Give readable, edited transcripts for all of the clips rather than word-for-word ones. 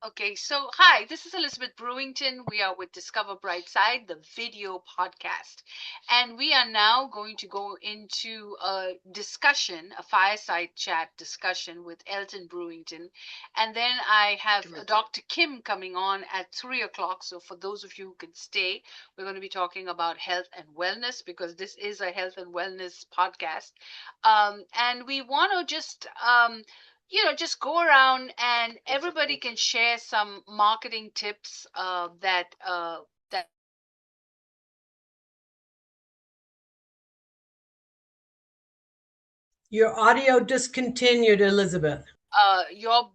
Okay, so hi, this is Elizabeth Brewington. We are with Discover Brightside, the video podcast. And we are now going to go into a discussion, a fireside chat discussion with Elton Brewington. And then I have Dr. Kim coming on at 3 o'clock. So for those of you who can stay, we're going to be talking about health and wellness because this is a health and wellness podcast. And we want to just go around and everybody can share some marketing tips that Your audio discontinued, Elizabeth. your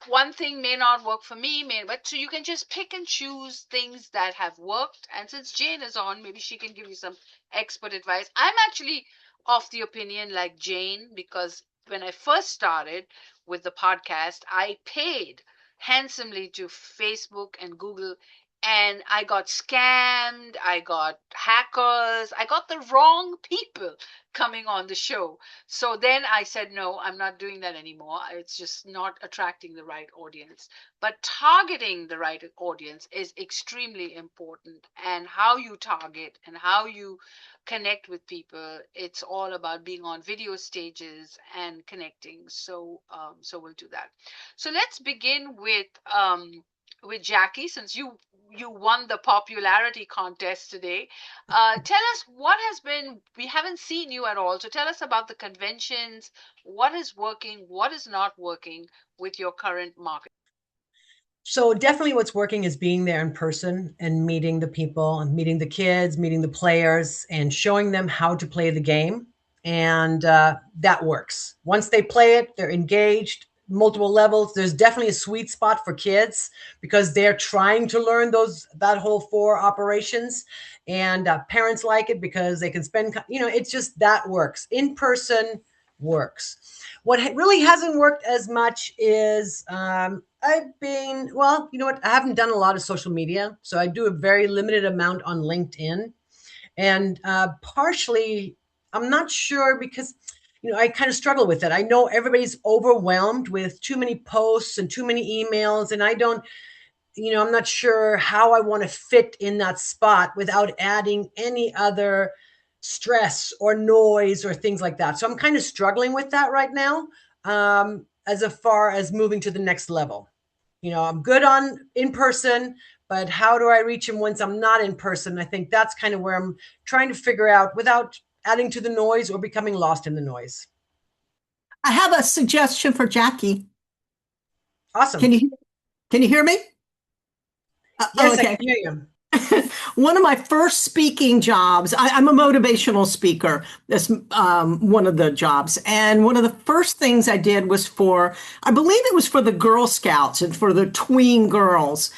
one thing may not work for me, but so you can just pick and choose things that have worked. And since Jane is on, maybe she can give you some expert advice. I'm actually of the opinion like Jane because when I first started with the podcast, I paid handsomely to Facebook and Google. And I got scammed, I got hackers, I got the wrong people coming on the show. So then I said, no, I'm not doing that anymore. It's just not attracting the right audience. But targeting the right audience is extremely important. And how you target and how you connect with people, it's all about being on video stages and connecting. So we'll do that. So let's begin with Jackie, since you won the popularity contest today. Tell us what has been, we haven't seen you at all. So tell us about the conventions, what is working, what is not working with your current market. So definitely what's working is being there in person and meeting the people and meeting the kids, meeting the players and showing them how to play the game. And that works. Once they play it, they're engaged, multiple levels. There's definitely a sweet spot for kids because they're trying to learn that whole four operations. And parents like it because they can spend, it's just that works. In person works. What really hasn't worked as much is well, you know what? I haven't done a lot of social media. So I do a very limited amount on LinkedIn. And partially, I'm not sure because, I kind of struggle with it. I know everybody's overwhelmed with too many posts and too many emails. And I don't, I'm not sure how I want to fit in that spot without adding any other stress or noise or things like that. So I'm kind of struggling with that right now, as far as moving to the next level. I'm good on in person, but how do I reach him once I'm not in person? I think that's kind of where I'm trying to figure out without adding to the noise or becoming lost in the noise. I have a suggestion for Jackie. Awesome. Can you can you hear me? Yes, I Okay. can hear you. One of my first speaking jobs, I'm a motivational speaker. That's one of the jobs. And one of the first things I did was I believe it was for the Girl Scouts and for the tween girls.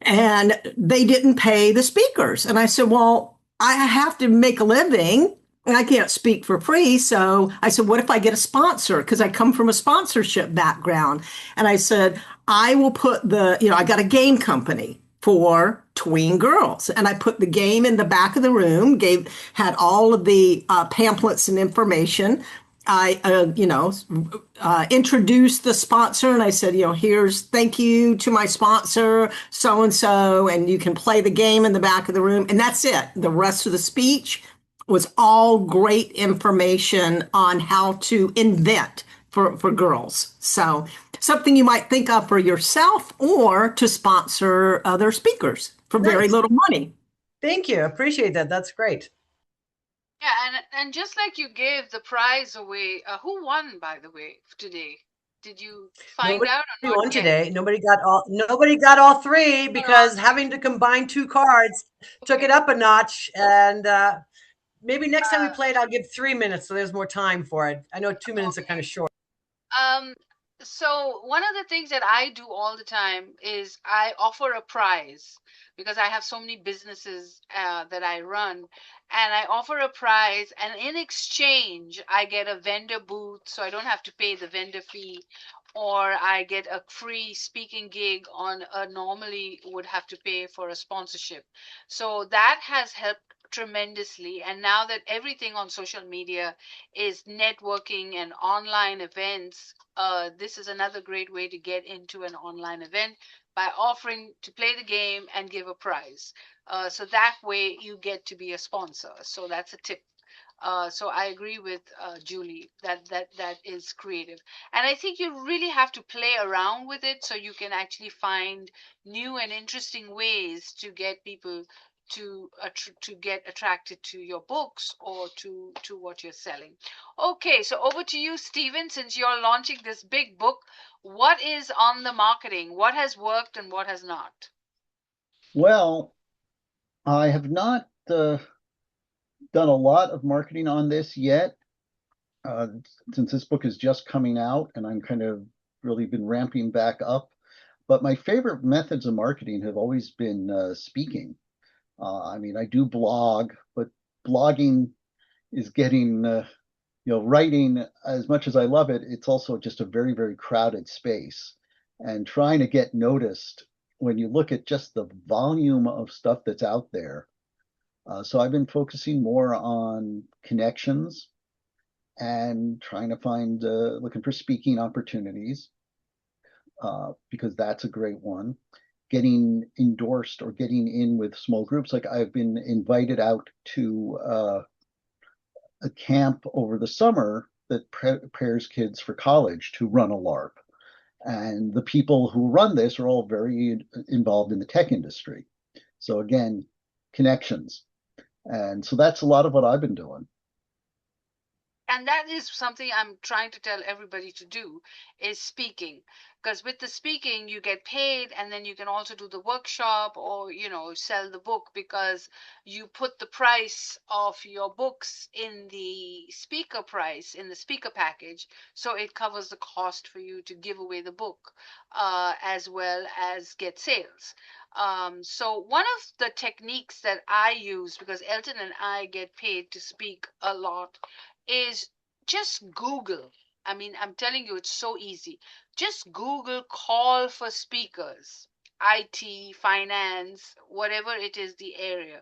And they didn't pay the speakers. And I said, well, I have to make a living and I can't speak for free. So I said, what if I get a sponsor? Because I come from a sponsorship background. And I said, I will put I got a game company for tween girls. And I put the game in the back of the room, had all of the pamphlets and information. I, introduced the sponsor and I said, here's thank you to my sponsor, so and so, and you can play the game in the back of the room. And that's it. The rest of the speech was all great information on how to invent for girls. So something you might think of for yourself or to sponsor other speakers for very Nice. little money. Thank you. Appreciate that. That's great. Yeah, and just like you gave the prize away, who won, by the way, today? Did you find Nobody out or not won yet? today. Nobody got all three Or all because having to combine two cards took it okay. up a notch. And maybe next time we Uh, play it, I'll give 3 minutes so there's more time for it. I know 2 minutes are kind okay. of short. Um, so one of the things that I do all the time is I offer a prize because I have so many businesses that I run, and I offer a prize, and in exchange, I get a vendor booth, so I don't have to pay the vendor fee, or I get a free speaking gig on a normally would have to pay for a sponsorship. So that has helped tremendously. And now that everything on social media is networking and online events, this is another great way to get into an online event by offering to play the game and give a prize. So that way you get to be a sponsor. So that's a tip. So I agree with Julie that that is creative, and I think you really have to play around with it so you can actually find new and interesting ways to get people to get attracted to your books or to what you're selling. Okay, so over to you, Stephen. Since you're launching this big book, what is on the marketing? What has worked and what has not? Well, I have not done a lot of marketing on this yet, uh, since this book is just coming out and I'm kind of really been ramping back up. But my favorite methods of marketing have always been speaking. I mean, I do blog, but blogging is getting, writing, as much as I love it, it's also just a very, very crowded space. And trying to get noticed when you look at just the volume of stuff that's out there. So I've been focusing more on connections and trying to find, looking for speaking opportunities, because that's a great one. Getting endorsed or getting in with small groups. Like I've been invited out to a camp over the summer that prepares kids for college to run a LARP. And the people who run this are all very involved in the tech industry. So again, connections. And so that's a lot of what I've been doing. And that is something I'm trying to tell everybody to do, is speaking, because with the speaking you get paid, and then you can also do the workshop or sell the book, because you put the price of your books in the speaker price, in the speaker package, so it covers the cost for you to give away the book, as well as get sales. So one of the techniques that I use, because Elton and I get paid to speak a lot, is just Google. I mean, I'm telling you, it's so easy. Just Google call for speakers, IT, finance, whatever it is, the area,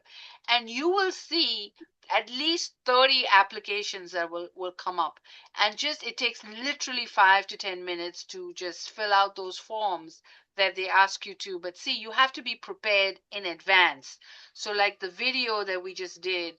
and you will see at least 30 applications that will come up. And just it takes literally 5 to 10 minutes to just fill out those forms that they ask you to. But see, you have to be prepared in advance. So like the video that we just did,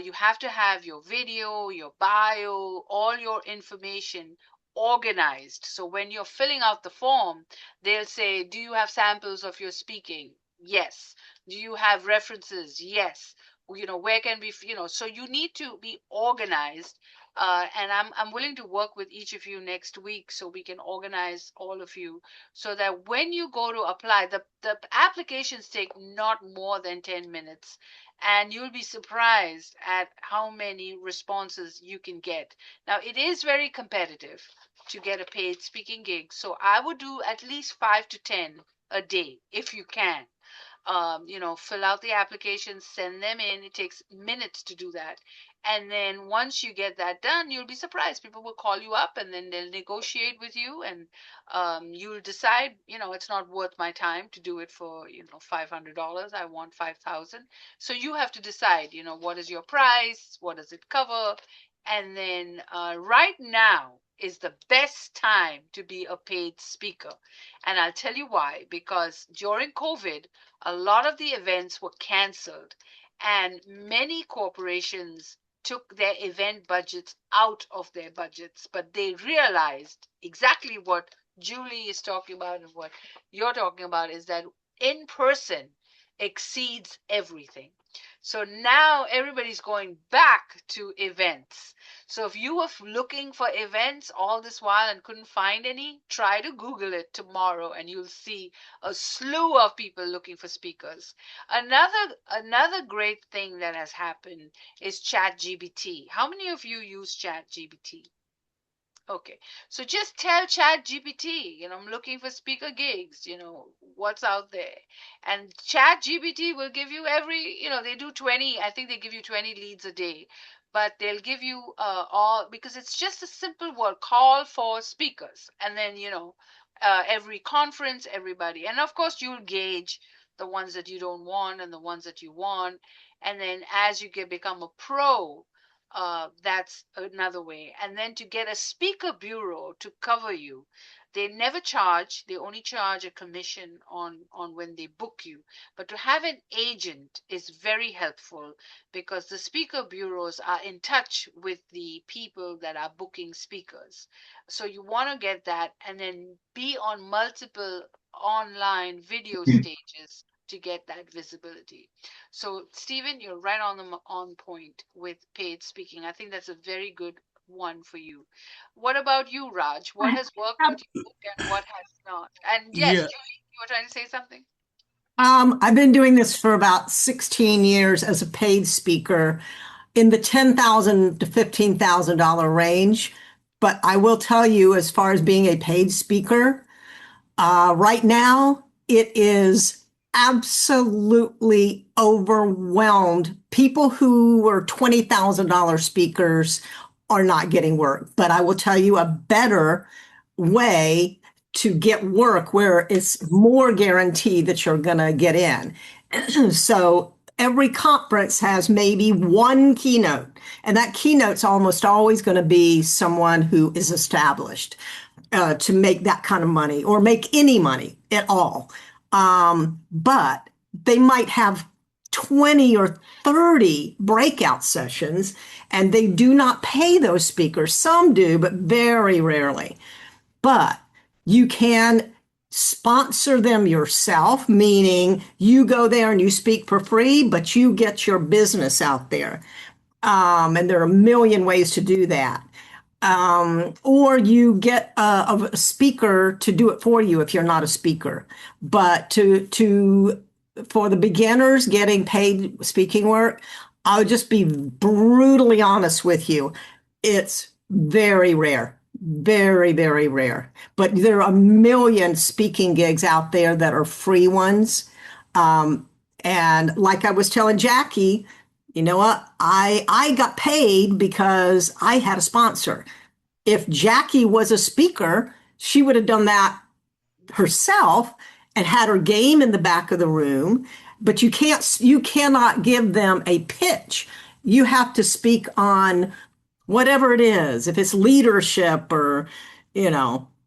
you have to have your video, your bio, all your information organized. So when you're filling out the form, they'll say, do you have samples of your speaking? Yes. Do you have references? Yes. Where can we, so you need to be organized. And I'm willing to work with each of you next week so we can organize all of you, so that when you go to apply, the applications take not more than 10 minutes, and you'll be surprised at how many responses you can get. Now, it is very competitive to get a paid speaking gig, so I would do at least 5 to 10 a day if you can. Fill out the applications, send them in. It takes minutes to do that. And then once you get that done, you'll be surprised. People will call you up and then they'll negotiate with you, and you'll decide, it's not worth my time to do it for, $500. I want 5,000. So you have to decide, what is your price? What does it cover? And then right now is the best time to be a paid speaker. And I'll tell you why. Because during COVID, a lot of the events were canceled, and many corporations took their event budgets out of their budgets, but they realized exactly what Julie is talking about and what you're talking about, is that in person exceeds everything. So now everybody's going back to events. So if you were looking for events all this while and couldn't find any, try to Google it tomorrow and you'll see a slew of people looking for speakers. Another great thing that has happened is ChatGPT. How many of you use ChatGPT? Okay, so just tell Chat GPT, I'm looking for speaker gigs, what's out there. And Chat GPT will give you they do 20, I think they give you 20 leads a day, but they'll give you all, because it's just a simple word, call for speakers. And then, every conference, everybody. And of course, you'll gauge the ones that you don't want and the ones that you want. And then as you become a pro, that's another way. And then to get a speaker bureau to cover you, they never charge. They only charge a commission on when they book you. But to have an agent is very helpful because the speaker bureaus are in touch with the people that are booking speakers. So you want to get that and then be on multiple online video stages to get that visibility. So, Stephen, you're right on point with paid speaking. I think that's a very good one for you. What about you, Raj? What has worked with you and what has not? And yes, Yeah. Julie, you were trying to say something? I've been doing this for about 16 years as a paid speaker in the $10,000 to $15,000 range. But I will tell you, as far as being a paid speaker, right now, it is absolutely overwhelmed. People who were $20,000 speakers are not getting work. But I will tell you a better way to get work where it's more guaranteed that you're going to get in. So every conference has maybe one keynote, and that keynote's almost always going to be someone who is established to make that kind of money or make any money at all. But they might have 20 or 30 breakout sessions, and they do not pay those speakers. Some do, but very rarely. But you can sponsor them yourself, meaning you go there and you speak for free, but you get your business out there. And there are a million ways to do that. Or you get a speaker to do it for you if you're not a speaker. But for the beginners getting paid speaking work, I'll just be brutally honest with you. It's very rare, very, very rare. But there are a million speaking gigs out there that are free ones. And like I was telling Jackie, you know what? I got paid because I had a sponsor. If Jackie was a speaker, she would have done that herself and had her game in the back of the room. But you cannot give them a pitch. You have to speak on whatever it is. If it's leadership or,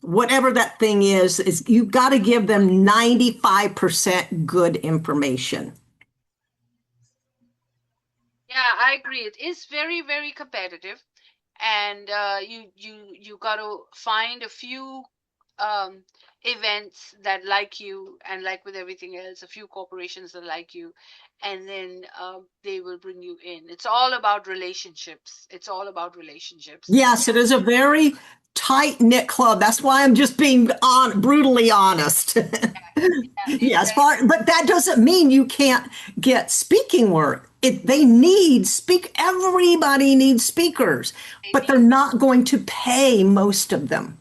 whatever that thing is you got to give them 95% good information. Yeah, I agree. It is very, very competitive, and you got to find a few um, events that like you, and like with everything else, a few corporations that like you, and then they will bring you in. It's all about relationships. It's all about relationships. Yes, it is a very tight knit club. That's why I'm just being brutally honest. Yeah, Yes, exactly. but that doesn't mean you can't get speaking work. Everybody needs speakers, They but they're need. not going to pay most of them.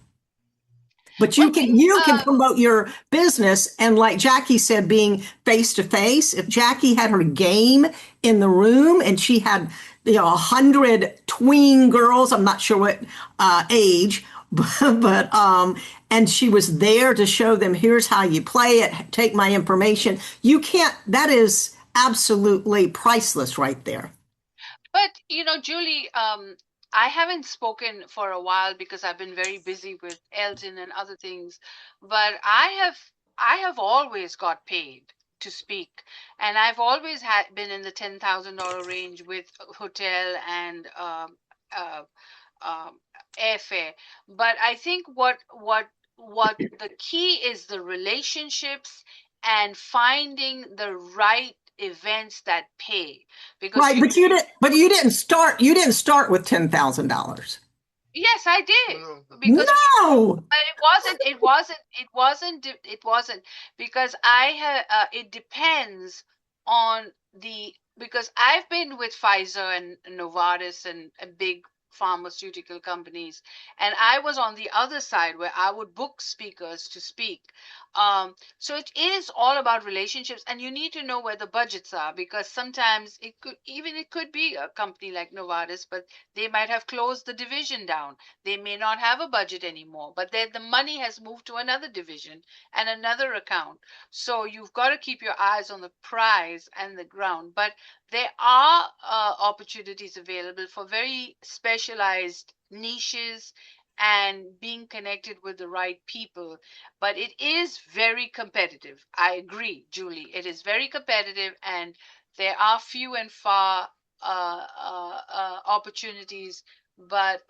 But Well, you can promote your business, and like Jackie said, being face to face. If Jackie had her game in the room and she had 100 tween girls, I'm not sure what age, but and she was there to show them, here's how you play it, take my information. You can't. That is absolutely priceless right there. But Julie, I haven't spoken for a while because I've been very busy with Elton and other things. But I have always got paid to speak, and I've always had been in the $10,000 range with hotel and uh, um, airfare. But I think what the key is the relationships and finding the right events that pay because Right, but you didn't start with $10,000. yes, I did because No. but it wasn't because I had it depends on the because I've been with Pfizer and Novartis and big pharmaceutical companies, and I was on the other side where I would book speakers to speak. So it is all about relationships, and you need to know where the budgets are, because sometimes it could be a company like Novartis, but they might have closed the division down. They may not have a budget anymore, but then the money has moved to another division and another account. So you've got to keep your eyes on the prize and the ground. But there are opportunities available for very specialized niches and being connected with the right people. But it is very competitive. I agree, Julie. It is very competitive, and there are few and far opportunities. But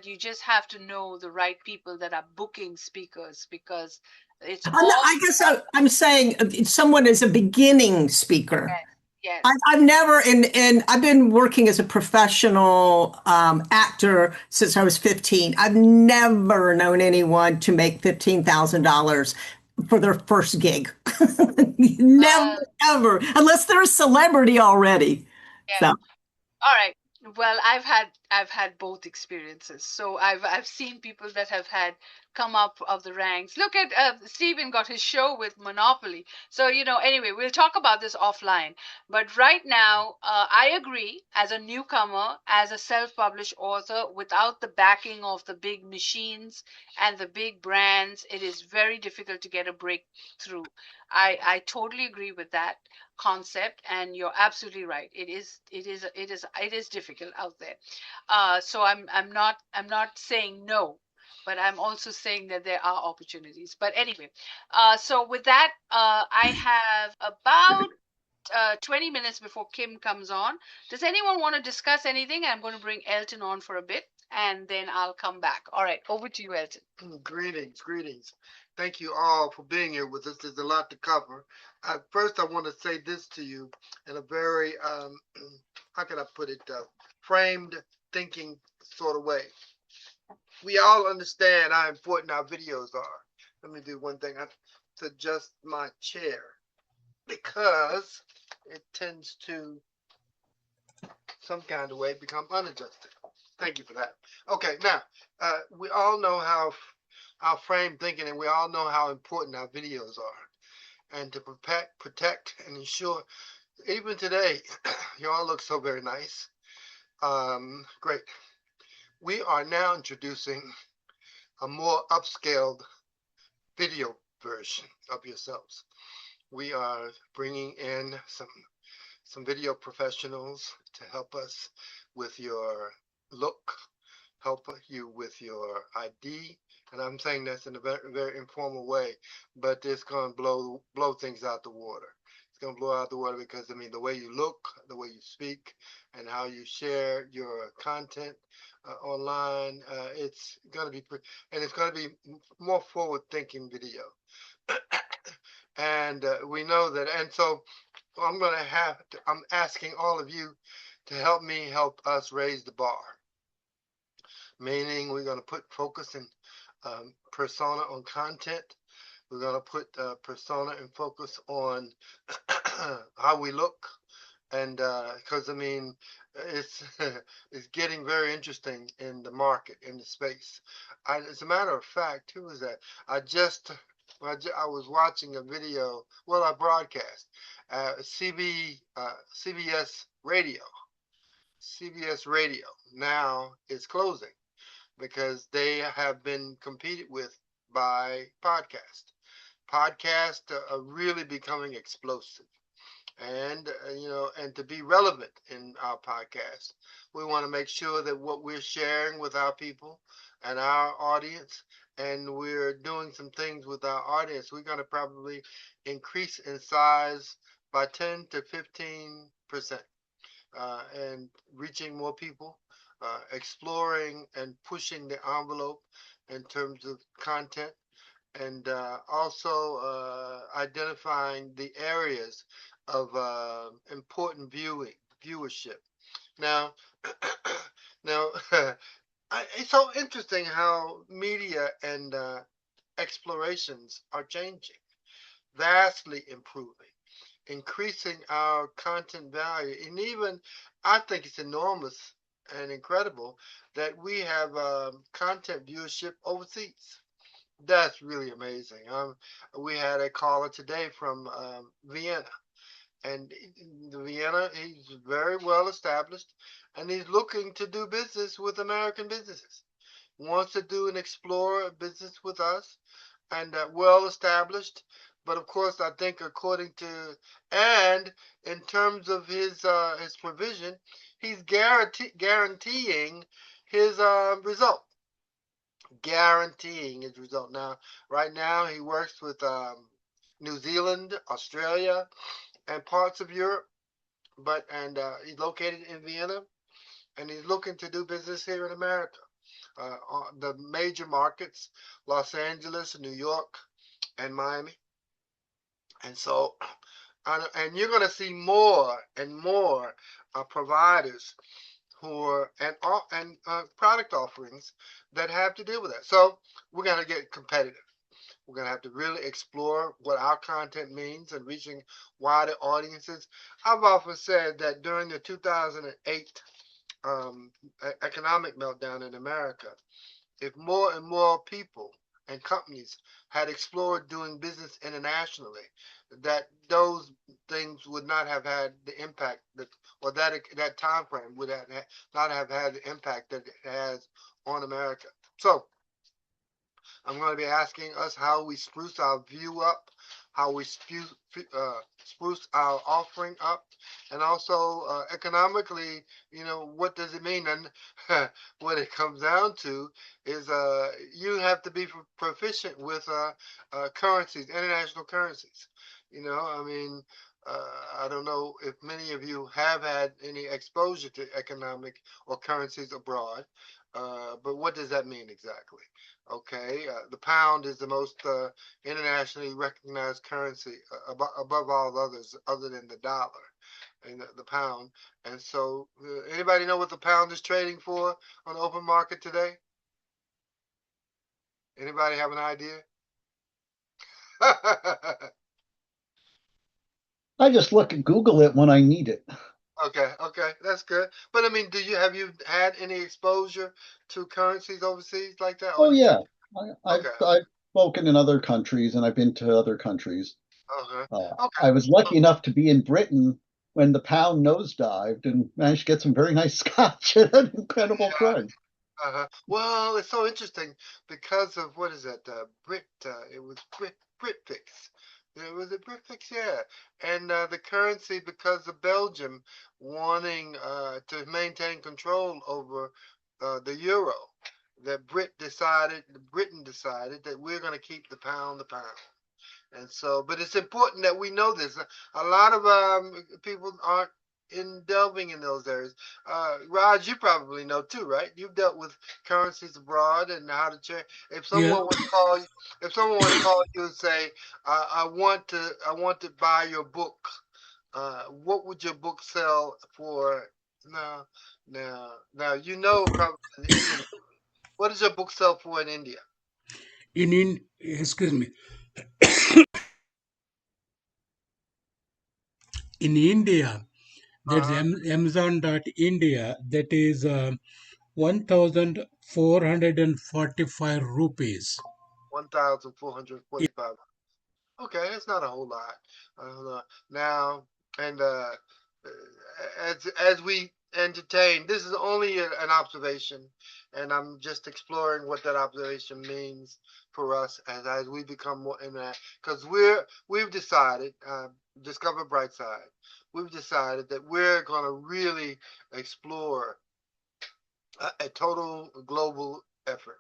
you just have to know the right people that are booking speakers, because it's all I guess I'm saying someone is a beginning speaker. yes, yes. I've never, and I've been working as a professional actor since I was 15. I've never known anyone to make $15,000 for their first gig. Never, Uh, ever, unless they're a celebrity already. yeah. So. All right. Well, I've had both experiences. So I've seen people that have had come up of the ranks. Look at Stephen got his show with Monopoly. So anyway, we'll talk about this offline. But right now, I agree. As a newcomer, as a self-published author, without the backing of the big machines and the big brands, it is very difficult to get a breakthrough. I totally agree with that concept, and you're absolutely right. It is difficult out there. So I'm not saying no, but I'm also saying that there are opportunities. But anyway, so with that, I have about 20 minutes before Kim comes on. Does anyone want to discuss anything? I'm going to bring Elton on for a bit, and then I'll come back. All right, over to you, Elton. Greetings, greetings. Thank you all for being here with us. There's a lot to cover. First, I want to say this to you in a very, how can I put it, framed thinking sort of way. We all understand how important our videos are. Let me do one thing. I have to adjust my chair because it tends to, some kind of way, become unadjusted. Thank you for that. Okay, now, we all know how our frame thinking, and we all know how important our videos are. And to protect and ensure, even today, you all look so very nice. Great. We are now introducing a more upscaled video version of yourselves. We are bringing in some video professionals to help us with your look, help you with your ID. And I'm saying this in a very, very informal way, but it's going to blow things out the water. It's going to blow out the water because, I mean, the way you look, the way you speak, and how you share your content online, it's going to be, and it's going to be more forward-thinking video. And we know that, and so I'm asking all of you to help me help us raise the bar. Meaning we're going to put focus and persona on content. We're going to put persona and focus on how we look. And because, I mean, it's it's getting very interesting in the market, in the space. As a matter of fact, who was that? I was watching a video, well, I broadcast, CBS Radio. CBS Radio now is closing because they have been competed with by podcast. Podcasts are really becoming explosive. And, and to be relevant in our podcast, we want to make sure that what we're sharing with our people and our audience, and we're doing some things with our audience, we're going to probably increase in size by 10 to 15%, and reaching more people, exploring and pushing the envelope in terms of content, and also identifying the areas of important viewership. Now, now, it's so interesting how media and explorations are changing, vastly improving, increasing our content value, and even I think it's enormous and incredible that we have content viewership overseas. That's really amazing. We had a caller today from Vienna, and the Vienna, he's very well established, and he's looking to do business with American businesses. Wants to do and explore business with us, and well established. But of course, I think according to and in terms of his provision, he's guaranteeing his result. Guaranteeing his result. Now, right now, he works with New Zealand, Australia, and parts of Europe. He's located in Vienna, and he's looking to do business here in America. The major markets, Los Angeles, New York, and Miami. And so, and you're going to see more and more providers who are and product offerings that have to deal with that. So we're going to get competitive. We're going to have to really explore what our content means and reaching wider audiences. I've often said that during the 2008 economic meltdown in America, if more and more people and companies had explored doing business internationally, that those things would not have had the impact that, or that time frame would have not have had the impact that it has on America. So I'm going to be asking us how we spruce our view up, how we spruce our offering up, and also economically, what does it mean? And what it comes down to is you have to be proficient with currencies, international currencies. I mean, I don't know if many of you have had any exposure to economic or currencies abroad, but what does that mean exactly? Okay, the pound is the most internationally recognized currency above all others, other than the dollar and the pound. And so, anybody know what the pound is trading for on the open market today? Anybody have an idea? I just look at Google it when I need it. Okay, that's good. But I mean, have you had any exposure to currencies overseas like that? Or Oh you yeah, just I've okay, I've spoken in other countries and I've been to other countries. okay, I okay. was lucky enough to be in Britain when the pound nosedived and managed to get some very nice scotch at an incredible price. Well, it's so interesting because of what is that? It was Britfix. Was it Britfix? Yeah. And the currency, because of Belgium wanting to maintain control over the euro, that Britain decided that we're going to keep the pound. And so, but it's important that we know this. A lot of people aren't delving in those areas. Raj, you probably know too, right? You've dealt with currencies abroad and how to change. If Yeah, someone were to call you, if someone were to call you and say, I want to buy your book," what would your book sell for? Now, now, probably in India. What does your book sell for in India? excuse me, in India, there's Uh-huh. Amazon.India that is 1,445 rupees. 1,445. Okay, that's not a whole lot. Now, and as we entertain, this is only an observation, and I'm just exploring what that observation means for us as we become more in that. Because we've decided, Discover Brightside, we've decided that we're going to really explore a total global effort,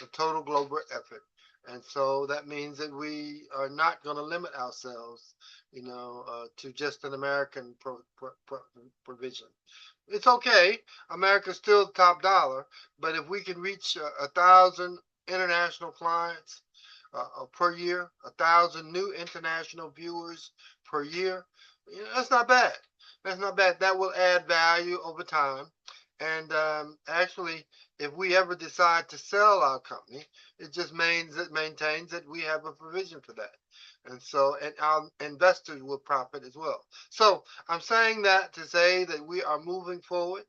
a total global effort. And so that means that we are not going to limit ourselves, to just an American provision. It's okay. America's still top dollar, but if we can reach 1,000 international clients per year, 1,000 new international viewers per year, that's not bad. That's not bad. That will add value over time. And actually, if we ever decide to sell our company, it just means it maintains that we have a provision for that. And so, and our investors will profit as well. So I'm saying that to say that we are moving forward,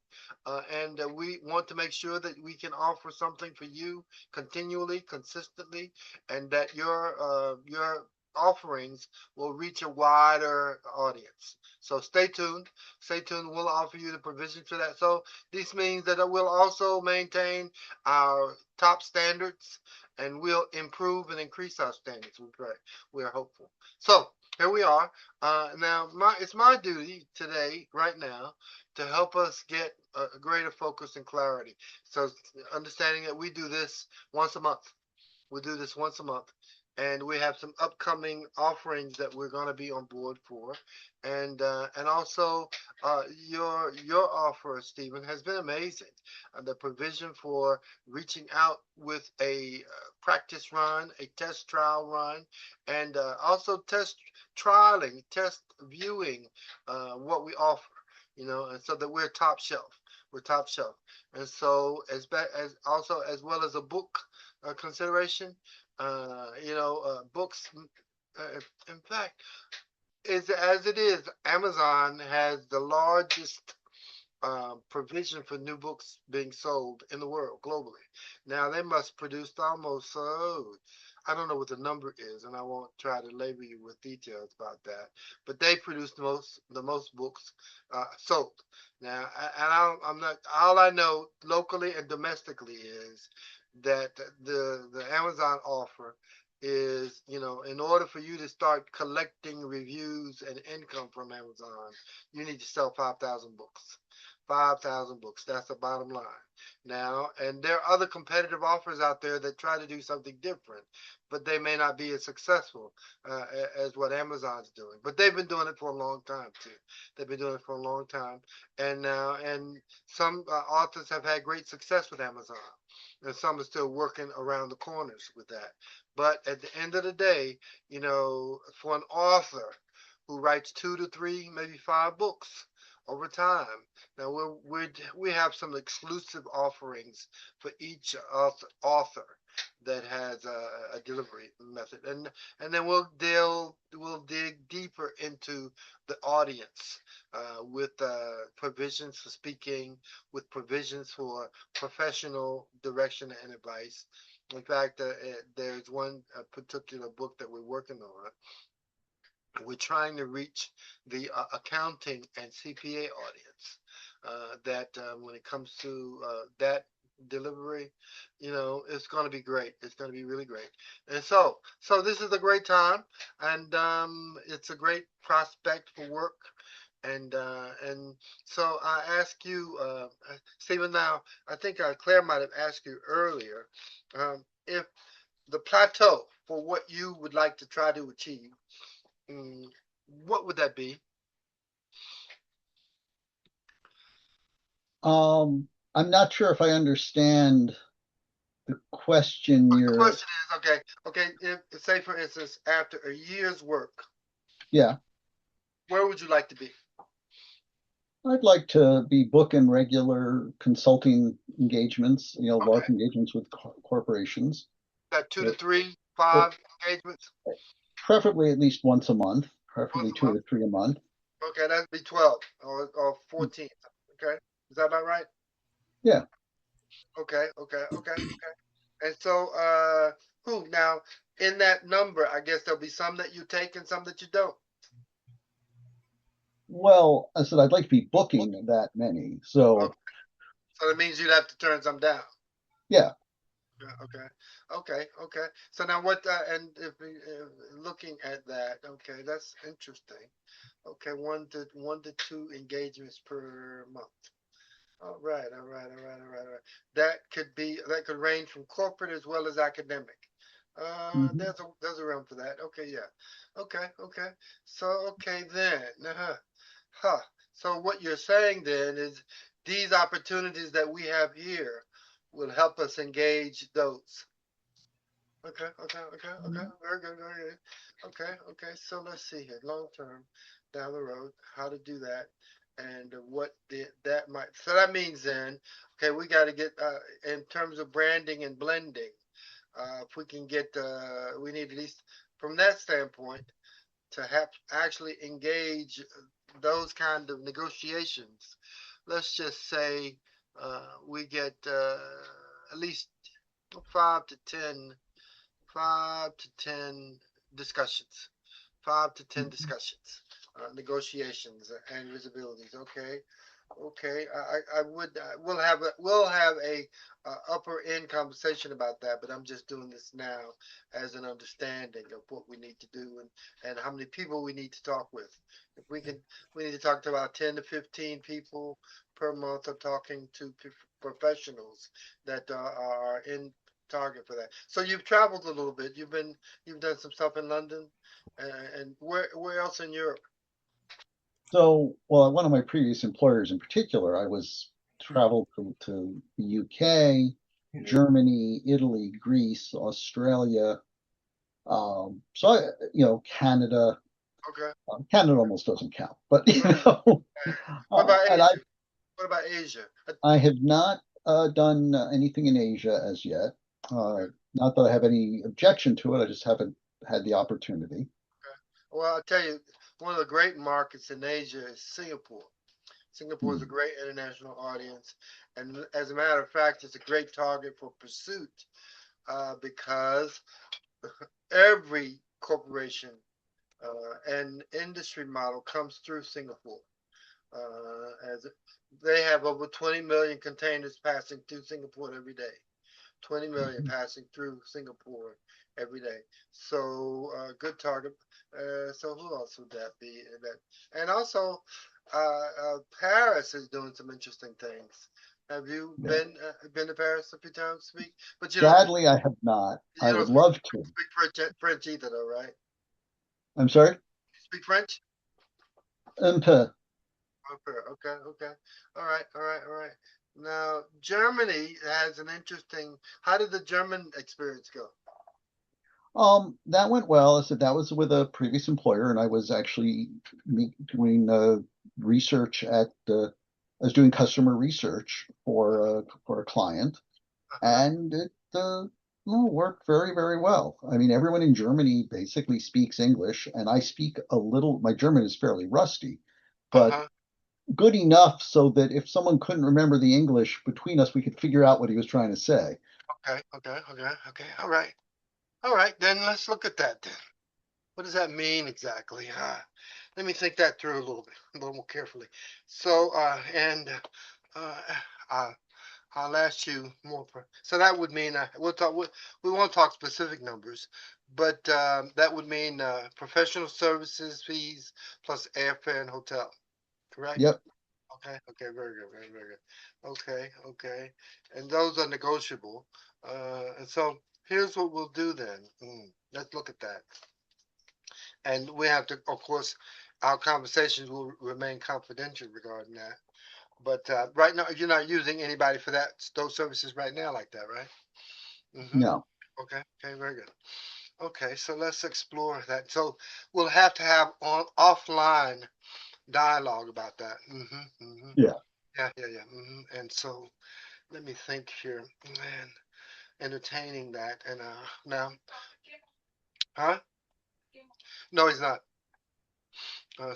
and we want to make sure that we can offer something for you continually, consistently, and that your offerings will reach a wider audience. So stay tuned. Stay tuned. We'll offer you the provision for that. So this means that we'll also maintain our top standards, and we'll improve and increase our standards. We're hopeful. So here we are. Now, it's my duty today, right now, to help us get a greater focus and clarity. So understanding that we do this once a month. We do this once a month, and we have some upcoming offerings that we're going to be on board for, and also your offer, Stephen, has been amazing. The provision for reaching out with a practice run, a test trial run, and also test trialing, test viewing what we offer. And so that we're top shelf. We're top shelf, and so as also as well as a book consideration. Books. Uh, in fact, is as it is, Amazon has the largest provision for new books being sold in the world globally. Now they must produce almost, I don't know what the number is, and I won't try to labor you with details about that. But they produce the most books sold. Now, I'm not. All I know locally and domestically is that the Amazon offer is, in order for you to start collecting reviews and income from Amazon, you need to sell 5,000 books. 5,000 books. That's the bottom line. Now, and there are other competitive offers out there that try to do something different, but they may not be as successful as what Amazon's doing. But they've been doing it for a long time too. They've been doing it for a long time, and some authors have had great success with Amazon, and some are still working around the corners with that. But at the end of the day, for an author who writes 2 to 3, maybe 5 books over time. Now we have some exclusive offerings for each author that has a delivery method, and then we'll dig deeper into the audience with provisions for speaking, with provisions for professional direction and advice. In fact, there's one particular book that we're working on. We're trying to reach the accounting and CPA audience. That when it comes to that delivery, it's going to be great. It's going to be really great. And so this is a great time, and it's a great prospect for work. And so I ask you, Stephen. Now I think Claire might have asked you earlier if the plateau for what you would like to try to achieve. Mm, what would that be? I'm not sure if I understand the question The you're, question is, okay, if say for instance, after a year's work, yeah, where would you like to be? I'd like to be booking regular consulting engagements, large Okay, engagements with corporations, got two to uh, three, uh, five engagements preferably at least once a month, once preferably a two month. or three a month. Okay, that'd be 12 or 14. Okay, is that about right? Yeah. Okay. And so, who now in that number? I guess there'll be some that you take and some that you don't. Well, I said I'd like to be booking that many. So Okay, so that means you'd have to turn some down. yeah. Yeah, okay. So now what? And if looking at that, okay, that's interesting. Okay, one to two engagements per month. All right. That could range from corporate as well as academic. Mhm. There's a room for that. Okay, yeah. Okay. So okay then. Huh. So what you're saying then is these opportunities that we have here will help us engage those. Okay. Very good. Okay. So let's see here. Long term, down the road, how to do that. and that might. So that means then, okay, we got to get in terms of branding and blending. If we can get, we need at least from that standpoint to have actually engage those kind of negotiations. Let's just say we get at least 5 to 10, 5 to 10 discussions, 5 to 10 discussions, negotiations and visibilities. Okay, okay. I would we'll have a upper end conversation about that, but I'm just doing this now as an understanding of what we need to do and how many people we need to talk with. If we can, we need to talk to about 10 to 15 people per month of talking to professionals that are in target for that. So you've traveled a little bit. You've done some stuff in London, and where else in Europe? So, well, one of my previous employers in particular, I was traveled to the UK, Germany, Italy, Greece, Australia. So Canada. Okay. Canada almost doesn't count, but What about and Asia? What about Asia? I have not done anything in Asia as yet. Not that I have any objection to it, I just haven't had the opportunity. Well, I'll tell you, one of the great markets in Asia is Singapore. Singapore is a Hmm. great international audience, and as a matter of fact, it's a great target for pursuit because every corporation and industry model comes through Singapore. As they have over 20 million containers passing through Singapore every day. 20 million passing through Singapore every day. So good target. So who else would that be? And also Paris is doing some interesting things. Have you Yeah. been to Paris a few times to speak? But Sadly, I have not. I you don't would love to. speak French either, though, right? I'm sorry? Speak French? Impa. Okay, okay, okay. All right, all right, all right. Now Germany has an interesting. How did the German experience go? That went well. I said that was with a previous employer, and I was actually doing research I was doing customer research for a client, Uh-huh. and it worked very, very well. I mean, everyone in Germany basically speaks English, and I speak a little. My German is fairly rusty, but Uh-huh. good enough so that if someone couldn't remember the English between us, we could figure out what he was trying to say. Okay, okay, okay, okay. All right. All right, then let's look at that then. What does that mean exactly? Let me think that through a little bit, a little more carefully. So, uh, uh, I'll ask you more. So that would mean we'll talk. We won't talk specific numbers, but that would mean professional services fees plus airfare and hotel. Correct? Yep. Okay. Okay. Very good. Very very good. Okay. Okay. And those are negotiable. And so here's what we'll do then. Let's look at that. And we have to, of course, our conversations will remain confidential regarding that. But right now, you're not using anybody for those services right now like that, right? Mm-hmm. No. Okay. Okay. Very good. Okay. So let's explore that. So we'll have to have on offline dialogue about that. Mm-hmm. Mm-hmm. Yeah. Yeah. Yeah. Yeah. Mm-hmm. And so let me think here, man. Entertaining that and now, huh? No, he's not. No,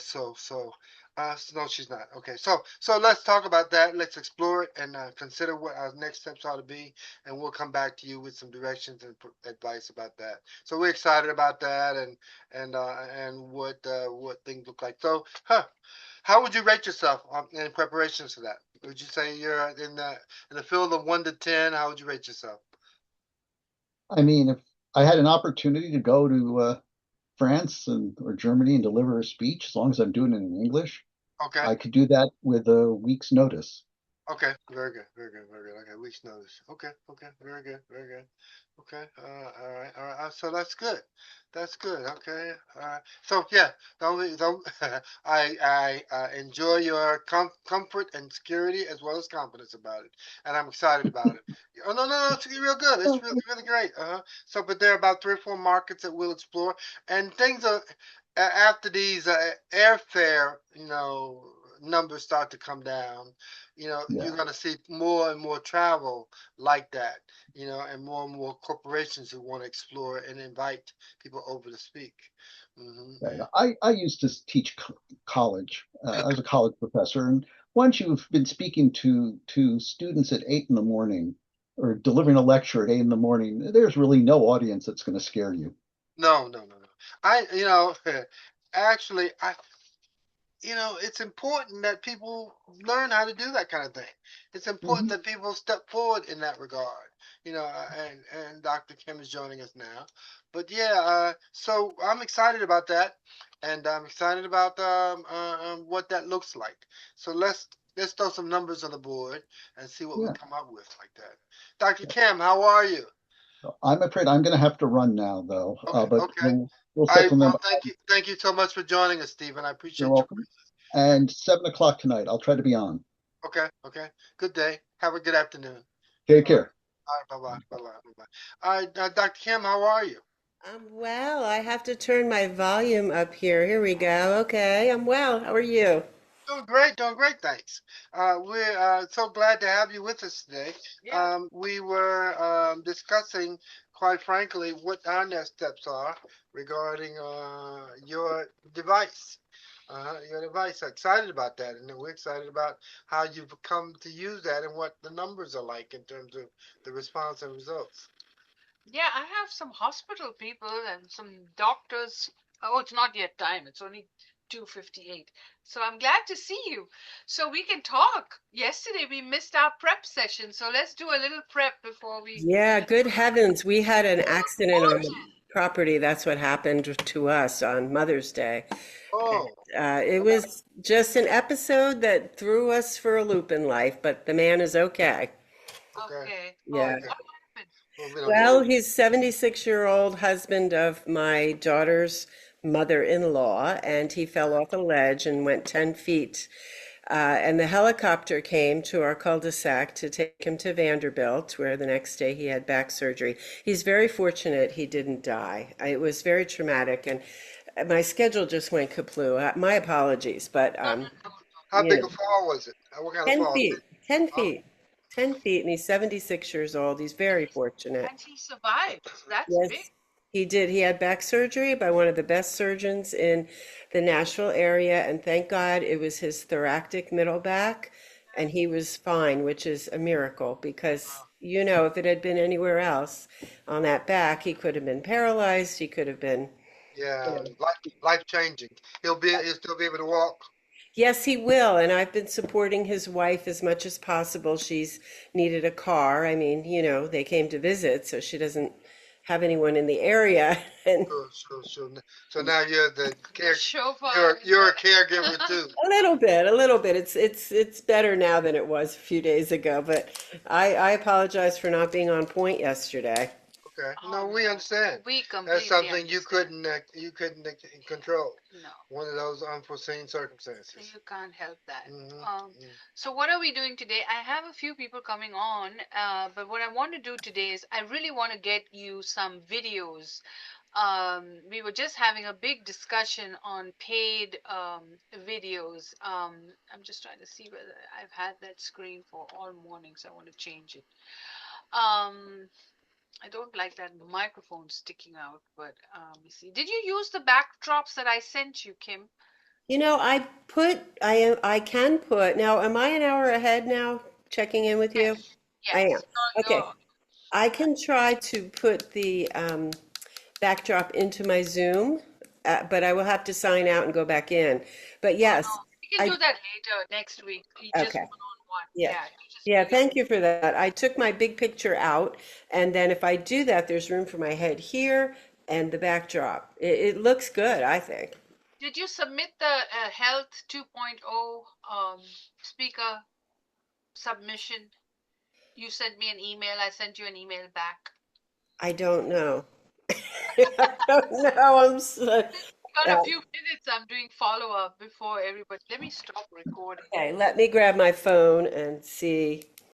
she's not. Okay, so let's talk about that. Let's explore it and consider what our next steps ought to be, and we'll come back to you with some directions and advice about that. So we're excited about that and what things look like. So, how would you rate yourself in preparations for that? Would you say you're in the field of 1 to 10? How would you rate yourself? I mean, if I had an opportunity to go to France or Germany and deliver a speech, as long as I'm doing it in English, Okay. I could do that with a week's notice. Okay, very good, very good, very good. Okay, week's notice. Okay, okay, very good, very good. Okay, all right, all right. So that's good. That's good. Okay, all right. So yeah, don't I enjoy your comfort and security as well as confidence about it, and I'm excited about it. Oh no, no, no, it's real good. It's really, really great. So, but there are about 3 or 4 markets that we'll explore, and things are after these airfare, numbers start to come down, Yeah, you're going to see more and more travel like that, and more corporations who want to explore and invite people over to speak. Hmm. right. I used to teach college. I was a college professor, and once you've been speaking to students at 8 in the morning or delivering a lecture at 8 in the morning, there's really no audience that's going to scare you. No, no, no, no. Actually, it's important that people learn how to do that kind of thing. It's important Mhm. that people step forward in that regard. And Dr. Kim is joining us now. But yeah, so I'm excited about that, and I'm excited about what that looks like. So let's throw some numbers on the board and see what we Yeah. come up with like that. Dr. Kim, how are you? I'm afraid I'm going to have to run now, though. Okay, But okay. we'll All set right. something Well, up. thank you so much for joining us, Stephen. I You're appreciate your welcome. presence. And 7 o'clock tonight, I'll try to be on. Okay, okay. Good day. Have a good afternoon. Take All right. care. All right. Bye bye. Bye bye. Bye bye. All right, Dr. Kim, how are you? I'm well. I have to turn my volume up here. Here we go. Okay, I'm well. How are you? Doing great. Doing great. Thanks. We're so glad to have you with us today. Yeah. We were discussing, quite frankly, what our next steps are regarding your device. Your device. Excited about that, and we're excited about how you've come to use that and what the numbers are like in terms of the response and results. Yeah, I have some hospital people and some doctors. Oh, it's not yet time. It's only 2:58. So I'm glad to see you. So we can talk. Yesterday we missed our prep session, so let's do a little prep before we. Yeah, good heavens. We had an accident on the property. That's what happened to us on Mother's Day. Oh, It was just an episode that threw us for a loop in life, but the man is okay. okay, Okay. Oh, Yeah. okay. what happened? Well, we don't Well, he's 76-year-old husband of my daughter's mother-in-law, and he fell off a ledge and went 10 feet. And the helicopter came to our cul-de-sac to take him to Vanderbilt, where the next day he had back surgery. He's very fortunate he didn't die. It was very traumatic, and my schedule just went kaput. My apologies, but No, no, no, no. How you big a know, fall was it? What kind of 10 fall? feet, 10 Oh, feet, 10 feet, and he's 76 years old. He's very fortunate. And he survived. That's big. Yes, he did. He had back surgery by one of the best surgeons in the Nashville area, and thank God it was his thoracic middle back, and he was fine, which is a miracle because, if it had been anywhere else on that back, he could have been paralyzed. He could have been, you yeah, know. life changing. He'll still be able to walk. Yes, he will. And I've been supporting his wife as much as possible. She's needed a car. I mean, they came to visit, so she doesn't have anyone in the area. And Sure, sure, sure. So now you're the The care. chauffeur. You're a caregiver too. a little bit, a little bit. It's better now than it was a few days ago, but I apologize for not being on point yesterday. Okay. Oh No, we no, understand. we That's completely something understand. you couldn't control. No, One of those unforeseen so circumstances. you can't help that. Hmm. So what are we doing today? I have a few people coming on, but what I want to do today is I really want to get you some videos. We were just having a big discussion on paid videos. I'm just trying to see whether I've had that screen for all morning, so I want to change it. Um, I don't like that microphone sticking out, but let me see. Did you use the backdrops that I sent you, Kim? I can put now. Am I an hour ahead now? Checking in with you. Yes. I am. Yes. Okay. I can try to put the backdrop into my Zoom, but I will have to sign out and go back in. But Oh no, yes, we can do I that later next week. You just okay. one-on-one. Yeah. Yeah, you just Yeah, give your. thank you for that. I took my big picture out, and then if I do that, there's room for my head here and the backdrop. It looks good, I think. Did you submit the Health 2.0 speaker submission? You sent me an email. I sent you an email back. I don't know. I don't know. Got Uh, a few minutes. I'm doing follow up before everybody. Let me stop recording. okay, let me grab my phone and see.